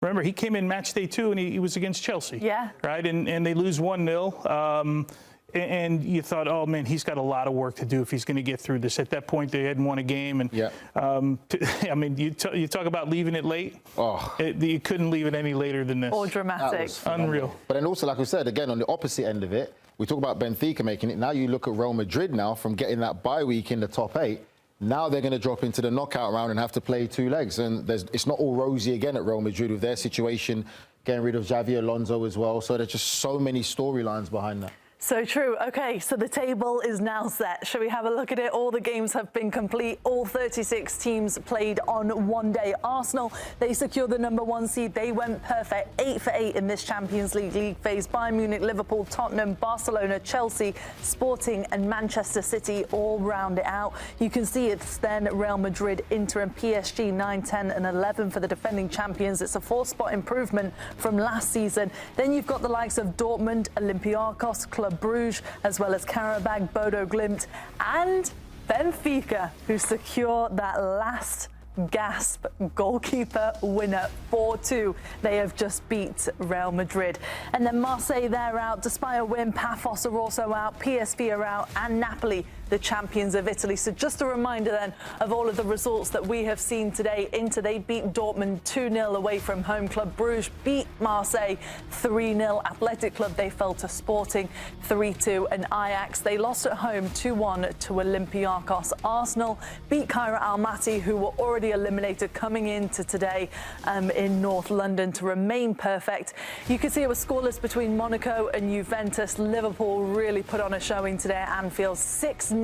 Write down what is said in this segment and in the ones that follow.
Remember, he came in match day 2 and he was against Chelsea. Yeah. Right, and they lose 1-0. And you thought, oh man, he's got a lot of work to do if he's going to get through this. At that point, they hadn't won a game, and I mean, you talk about leaving it late. Oh, you couldn't leave it any later than this. Or dramatic, unreal. But then also, like we said, again on the opposite end of it, we talk about Benfica making it. Now you look at Real Madrid now from getting that bye week in the top 8. Now they're going to drop into the knockout round and have to play 2 legs, and it's not all rosy again at Real Madrid with their situation, getting rid of Xavi Alonso as well. So there's just so many storylines behind that. So true. Okay, so the table is now set. Shall we have a look at it? All the games have been complete. All 36 teams played on one day. Arsenal, they secured the #1 seed. They went perfect, 8 for 8 in this Champions League phase. Bayern Munich, Liverpool, Tottenham, Barcelona, Chelsea, Sporting and Manchester City all round it out. You can see it's then Real Madrid, Inter and PSG 9, 10 and 11 for the defending champions. It's a 4-spot improvement from last season. Then you've got the likes of Dortmund, Olympiacos, Club Bruges, as well as Karabag, Bodo Glimt and Benfica, who secure that last gasp goalkeeper winner 4-2. They have just beat Real Madrid. And then Marseille, they're out. Despite a win, Pafos are also out, PSV are out, and Napoli, the champions of Italy. So just a reminder then of all of the results that we have seen today. Inter, they beat Dortmund 2-0 away from home. Club Bruges beat Marseille 3-0. Athletic Club, they fell to Sporting 3-2. And Ajax, they lost at home 2-1 to Olympiacos. Arsenal beat Cairo Almaty, who were already eliminated coming into today in North London to remain perfect. You can see it was scoreless between Monaco and Juventus. Liverpool really put on a showing today at Anfield, 6-0.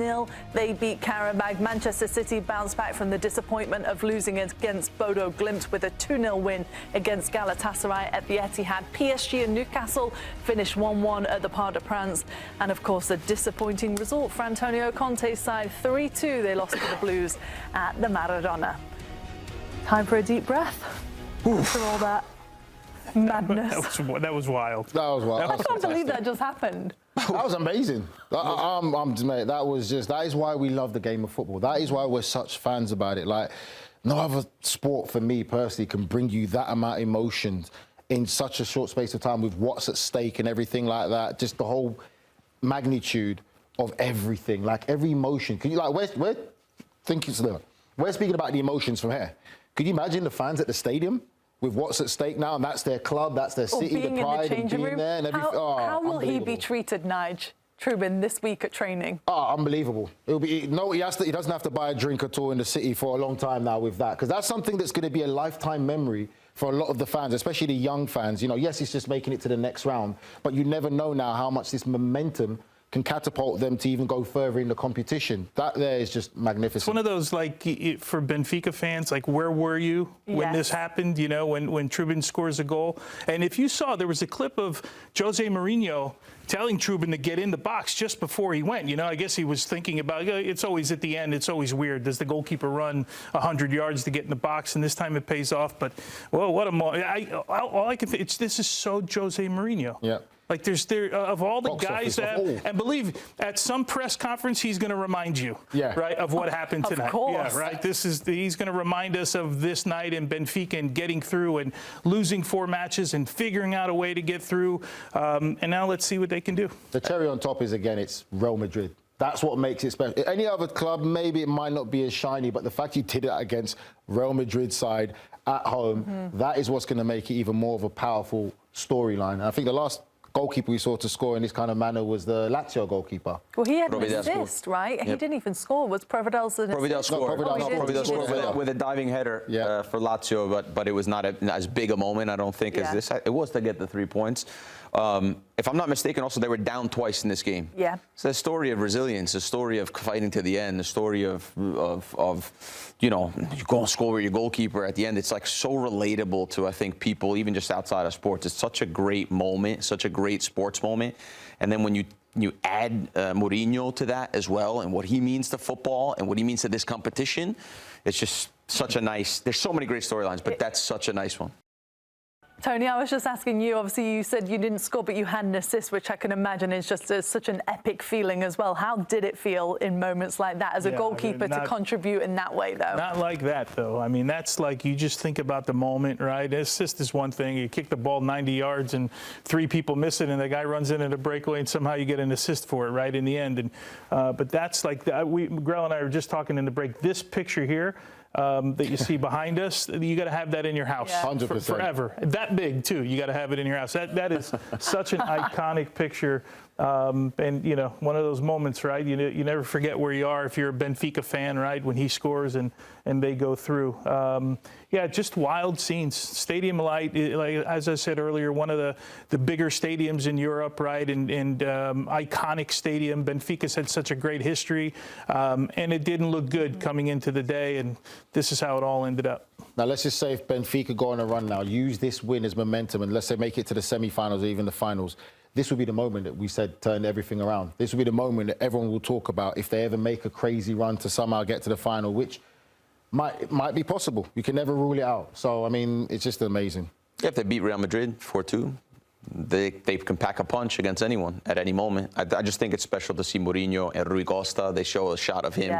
They beat Karabag. Manchester City bounced back from the disappointment of losing against Bodo Glimt with a 2-0 win against Galatasaray at the Etihad. PSG and Newcastle finished 1-1 at the Parc des Princes. And of course, a disappointing result for Antonio Conte's side, 3-2. They lost to the Blues at the Maradona. Time for a deep breath after all that madness. That was wild. That was wild. I can't believe that just happened. That was amazing. Mate, that is why we love the game of football. That is why we're such fans about it. Like, no other sport for me personally can bring you that amount of emotions in such a short space of time with what's at stake and everything like that. Just the whole magnitude of everything, like every emotion. Can you, like, we're speaking about the emotions from here. Could you imagine the fans at the stadium with what's at stake now? And that's their club, that's their city, the pride, and being there and everything. How will he be treated, Nigel Trubin, this week at training? Unbelievable. It'll be he doesn't have to buy a drink at all in the city for a long time now with that, because that's something that's going to be a lifetime memory for a lot of the fans, especially the young fans. You know, yes, he's just making it to the next round, but you never know now how much this momentum can catapult them to even go further in the competition. That there is just magnificent. It's one of those, like, for Benfica fans, like, where were you when this happened, you know, when Trubin scores a goal? And if you saw, there was a clip of Jose Mourinho telling Trubin to get in the box just before he went. You know, I guess he was thinking about, it's always at the end, it's always weird. Does the goalkeeper run 100 yards to get in the box? And this time it pays off. But, well, what a all I can think, this is so Jose Mourinho. Yeah. Like, of all the guys that, and believe, at some press conference, he's going to remind you, right, of what happened tonight. Of course. Yeah, right. He's going to remind us of this night in Benfica and getting through and losing 4 matches and figuring out a way to get through. And now let's see what they can do. The cherry on top is, again, it's Real Madrid. That's what makes it special. Any other club, maybe it might not be as shiny, but the fact you did it against Real Madrid's side at home, that is what's going to make it even more of a powerful storyline. I think the last goalkeeper we saw to score in this kind of manner was the Lazio goalkeeper. Well, he had an assist, right? Yep. He didn't even score. Was Providel scored with a diving header for Lazio, but it was not as big a moment, I don't think, as this. It was to get the 3 points. If I'm not mistaken, also, they were down twice in this game. Yeah. It's a story of resilience, a story of fighting to the end, a story of you know, you go and score with your goalkeeper at the end. It's like so relatable to, I think, people, even just outside of sports. It's such a great moment, such a great sports moment. And then when you add Mourinho to that as well, and what he means to football and what he means to this competition, it's just such a nice, there's so many great storylines, but that's such a nice one. Tony, I was just asking you, obviously you said you didn't score, but you had an assist, which I can imagine is just such an epic feeling as well. How did it feel in moments like that as a goalkeeper to contribute in that way, though? Not like that, though. I mean, that's like you just think about the moment, right? Assist is one thing. You kick the ball 90 yards and 3 people miss it, and the guy runs in at a breakaway, and somehow you get an assist for it, right, in the end. And but that's like, Grella and I were just talking in the break, this picture here, that you see behind us, you got to have that in your house 100%. forever. That big too. You got to have it in your house. That is such an iconic picture, and you know, one of those moments, right? You never forget where you are if you're a Benfica fan, right? When he scores and they go through. Yeah, just wild scenes. Stadium Light, like as I said earlier, one of the bigger stadiums in Europe, right? And iconic stadium. Benfica's had such a great history, and it didn't look good coming into the day, and this is how it all ended up. Now, let's just say if Benfica go on a run now, use this win as momentum, and let's say make it to the semi-finals or even the finals, this will be the moment that we said turned everything around. This will be the moment that everyone will talk about if they ever make a crazy run to somehow get to the final, which might be possible. You can never rule it out. So, I mean, it's just amazing. Yeah, if they beat Real Madrid 4-2, they can pack a punch against anyone at any moment. I just think it's special to see Mourinho and Rui Costa. They show a shot of him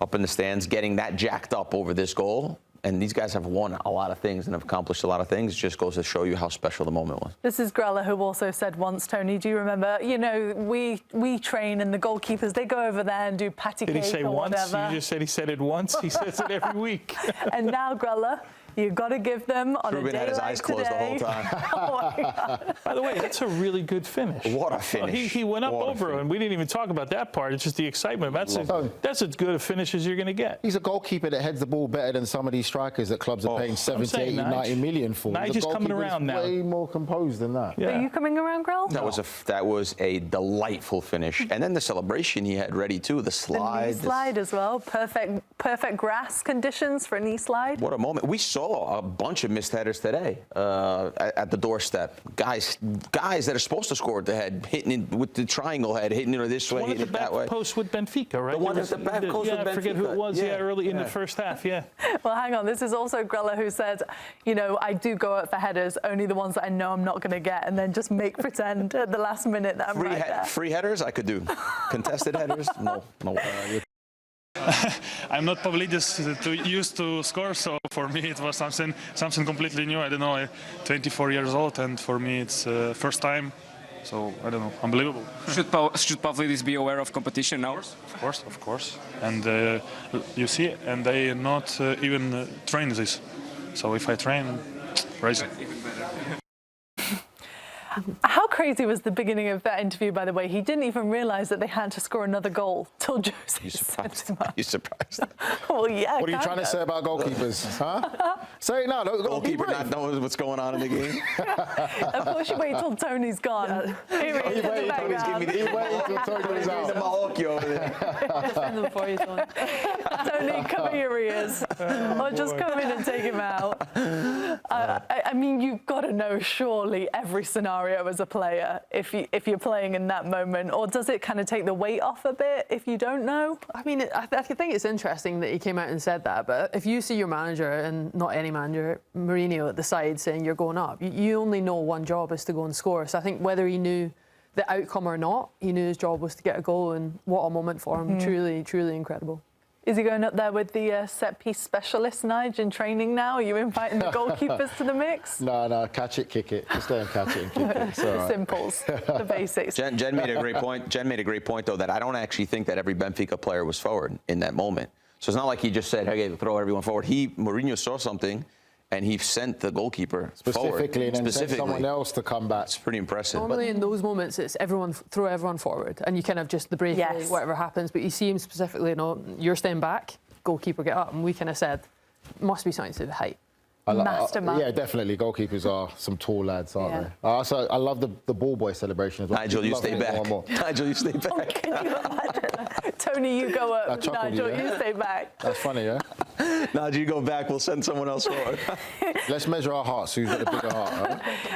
up in the stands, getting that jacked up over this goal. And these guys have won a lot of things and have accomplished a lot of things. It just goes to show you how special the moment was. This is Grella, who also said once, Tony, do you remember, you know, we train and the goalkeepers, they go over there and do patty cake or whatever. Did he say once? You just said he said it once. He says it every week. And now, Grella, you've got to give them on Trubin a day had his like eyes closed today. the whole time. Oh my God. By the way, that's a really good finish. What a finish. He went up over, and we didn't even talk about that part. It's just the excitement. That's as good a finish as you're going to get. He's a goalkeeper that heads the ball better than some of these strikers that clubs are paying 70, 80, 90 million for. Nige is coming around now. Way more composed than that. Are you coming around, Grella? That was a delightful finish. And then the celebration he had ready, too, the slide. The knee slide as well. Perfect grass conditions for a knee slide. What a moment. We saw a bunch of missed headers today at the doorstep. Guys that are supposed to score at the head, hitting it with the triangle head, hitting it this way, hitting it that way. One at the back post with Benfica, right? The one at the back post with Benfica. I forget who it was, early in the first half, Well, hang on. This is also Grella who said, you know, I do go out for headers, only the ones that I know I'm not going to get, and then just make pretend at the last minute that I'm right there. Free headers, I could do. Contested headers, no. I'm not probably used to score, so for me it was something completely new. I don't know, I'm 24 years old, and for me it's first time. So I don't know, unbelievable. Should Pavlidis be aware of competition now? Of course. And you see, and they not even train this. So if I train, crazy. How crazy was the beginning of that interview, by the way? He didn't even realise that they had to score another goal till Jose sent him up. You surprised? Well, yeah. What are you trying to say about goalkeepers? Huh? Say it now. Goalkeeper not knowing what's going on in the game. Of course, you wait till Tony's gone. Here he is in the background. He waited till Tony's out. Defend them for you, Tony. Tony, cover your ears. Or just come in and take him out. I mean, you've got to know, surely, every scenario as a player if you're playing in that moment, or does it kind of take the weight off a bit if you don't know? I mean, I think it's interesting that he came out and said that, but if you see your manager, and not any manager, Mourinho at the side saying you're going up, you only know one job is to go and score. So I think whether he knew the outcome or not, he knew his job was to get a goal, and what a moment for him. Truly, truly incredible. Is he going up there with the set-piece specialist, Nige, in training now? Are you inviting the goalkeepers to the mix? No, catch it, kick it. Just let him catch it and kick it. The simples, the basics. Jen made a great point. Jen made a great point, though, that I don't actually think that every Benfica player was forward in that moment. So it's not like he just said, hey, throw everyone forward. Mourinho saw something, and he sent the goalkeeper forward. And then sent someone else to come back. It's pretty impressive. Normally in those moments, it's throw everyone forward, and you kind of just the breakaway, whatever happens. But you see him specifically, you're staying back, goalkeeper get up, and we kind of said, must be something to do with height. Mastermind. Yeah, definitely. Goalkeepers are some tall lads, aren't they? Also, I love the ball boy celebration as well. Nigel, you stay back. Nigel, you stay back. Can you imagine? Tony, you go up. Nigel, you stay back. That's funny, yeah? Nigel, you go back. We'll send someone else forward. Let's measure our hearts. Who's got the bigger heart, right?